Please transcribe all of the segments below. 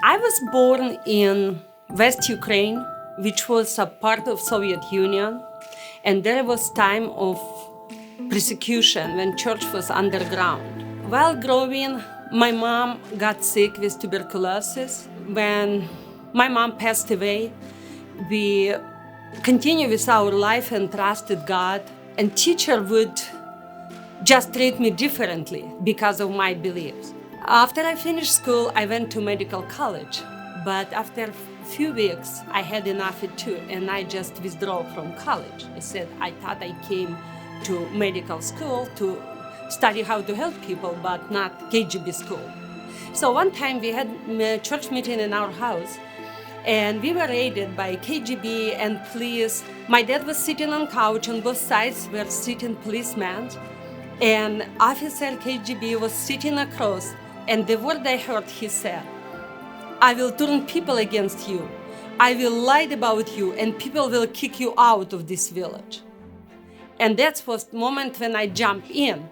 I was born in West Ukraine, which was a part of Soviet Union, and there was time of persecution when church was underground. While growing, my mom got sick with tuberculosis. When my mom passed away, we continued with our life and trusted God, and teacher would just treat me differently because of my beliefs. After I finished school, I went to medical college, but after a few weeks, I had enough of it too, and I just withdrew from college. I said I thought I came to medical school to study how to help people, but not KGB school. So one time we had a church meeting in our house, and we were raided by KGB and police. My dad was sitting on couch, on both sides were sitting policemen, and officer KGB was sitting across, and the word I heard, he said, "I will turn people against you. I will lie about you, and people will kick you out of this village." And that was the moment when I jumped in.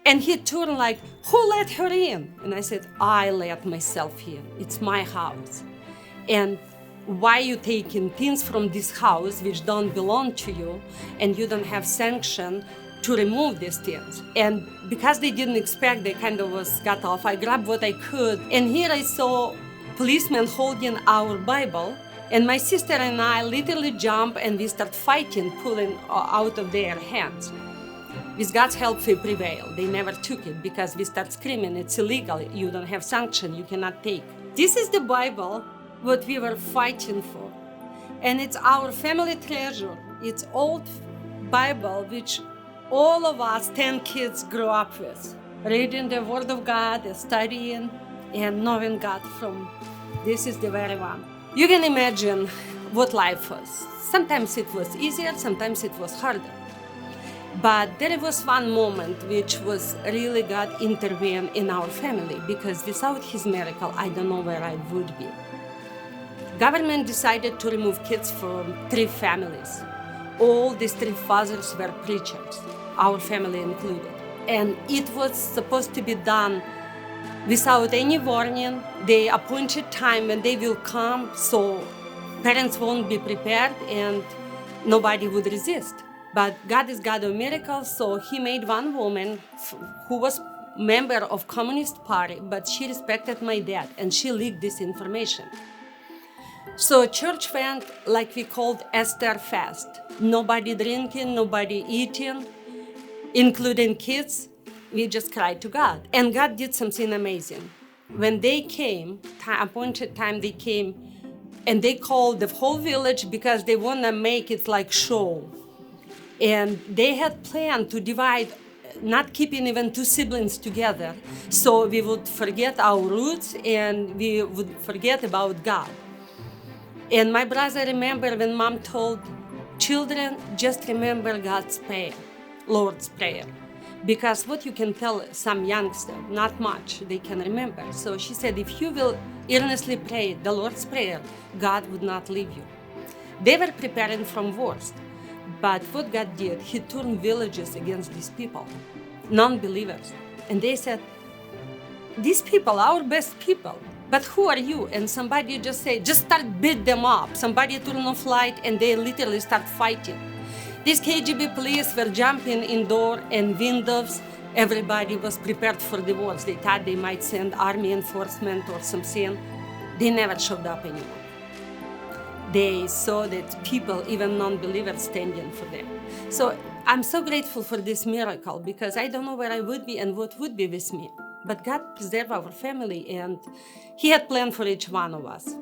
And he turned like, "Who let her in?" And I said, "I let myself in. It's my house. And why you taking things from this house which don't belong to you, and you don't have sanction to remove these things?" And because they didn't expect, they kind of was got off. I grabbed what I could, and here I saw policemen holding our Bible, and my sister and I literally jumped and we start fighting, pulling out of their hands. With God's help, we prevailed. They never took it because we start screaming, "It's illegal. You don't have sanction. You cannot take." This is the Bible, what we were fighting for, and it's our family treasure. It's old Bible which all of us 10 kids grew up with, reading the Word of God, studying, and knowing God from. This is the very one. You can imagine what life was. Sometimes it was easier, sometimes it was harder. But there was one moment which was really God intervened in our family, because without His miracle, I don't know where I would be. Government decided to remove kids from 3 families. All these 3 fathers were preachers, our family included. And it was supposed to be done without any warning. They appointed time when they will come, so parents won't be prepared and nobody would resist. But God is God of miracles, so He made one woman who was member of Communist Party, but she respected my dad and she leaked this information. So church went like we called Esther fast. Nobody drinking, nobody eating, including kids. We just cried to God. And God did something amazing. When they came, appointed time they came, and they called the whole village because they want to make it like show. And they had planned to divide, not keeping even 2 siblings together. So we would forget our roots and we would forget about God. And my brother remembered when mom told children, just remember God's prayer, Lord's Prayer. Because what you can tell some youngster, not much, they can remember. So she said, if you will earnestly pray the Lord's Prayer, God would not leave you. They were preparing from worst. But what God did, He turned villages against these people, non-believers. And they said, these people, our best people, but who are you? And somebody just said, just start beat them up. Somebody turned off light and they literally start fighting. These KGB police were jumping in door and windows. Everybody was prepared for the wars. They thought they might send army enforcement or something. They never showed up anymore. They saw that people, even non-believers, standing for them. So I'm so grateful for this miracle because I don't know where I would be and what would be with me. But God preserved our family and He had planned for each one of us.